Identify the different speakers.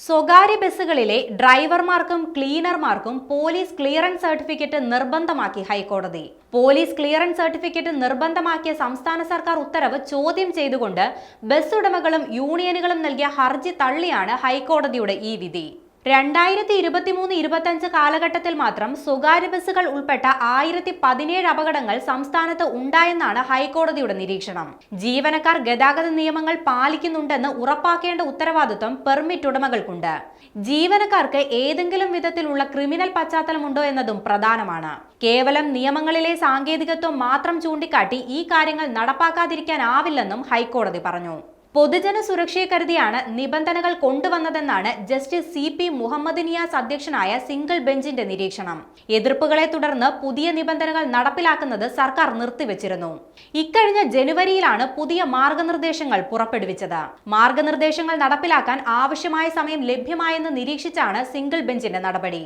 Speaker 1: സ്വകാര്യ ബസ്സുകളിലെ ഡ്രൈവർമാർക്കും ക്ലീനർമാർക്കും police clearance certificate നിർബന്ധമാക്കി ഹൈക്കോടതി. പോലീസ് ക്ലിയറൻസ് സർട്ടിഫിക്കറ്റ് നിർബന്ധമാക്കിയ സംസ്ഥാന സർക്കാർ ഉത്തരവ് ചോദ്യം ചെയ്തുകൊണ്ട് ബസ് ഉടമകളും യൂണിയനുകളും നൽകിയ ഹർജി തള്ളിയാണ് ഹൈക്കോടതിയുടെ ഈ വിധി. 2023-25 കാലഘട്ടത്തിൽ മാത്രം സ്വകാര്യ ബസ്സുകൾ ഉൾപ്പെട്ട 1017 അപകടങ്ങൾ സംസ്ഥാനത്ത് ഉണ്ടായെന്നാണ് ഹൈക്കോടതിയുടെ നിരീക്ഷണം. ജീവനക്കാർ ഗതാഗത നിയമങ്ങൾ പാലിക്കുന്നുണ്ടെന്ന് ഉറപ്പാക്കേണ്ട ഉത്തരവാദിത്വം പെർമിറ്റ് ഉടമകൾക്കുണ്ട്. ജീവനക്കാർക്ക് ഏതെങ്കിലും വിധത്തിലുള്ള ക്രിമിനൽ പശ്ചാത്തലമുണ്ടോ എന്നതും പ്രധാനമാണ്. കേവലം നിയമങ്ങളിലെ സാങ്കേതികത്വം മാത്രം ചൂണ്ടിക്കാട്ടി ഈ കാര്യങ്ങൾ നടപ്പാക്കാതിരിക്കാനാവില്ലെന്നും ഹൈക്കോടതി പറഞ്ഞു. പൊതുജന സുരക്ഷയെ കരുതിയാണ് നിബന്ധനകൾ കൊണ്ടുവന്നതെന്നാണ് ജസ്റ്റിസ് CP മുഹമ്മദ് നിയാസ് അധ്യക്ഷനായ സിംഗിൾ ബെഞ്ചിന്റെ നിരീക്ഷണം. എതിർപ്പുകളെ തുടർന്ന് പുതിയ നിബന്ധനകൾ നടപ്പിലാക്കുന്നത് സർക്കാർ നിർത്തിവെച്ചിരുന്നു. ഇക്കഴിഞ്ഞ ജനുവരിയിലാണ് പുതിയ മാർഗനിർദ്ദേശങ്ങൾ പുറപ്പെടുവിച്ചത്. മാർഗനിർദ്ദേശങ്ങൾ നടപ്പിലാക്കാൻ ആവശ്യമായ സമയം ലഭ്യമായെന്ന് നിരീക്ഷിച്ചാണ് സിംഗിൾ ബെഞ്ചിന്റെ നടപടി.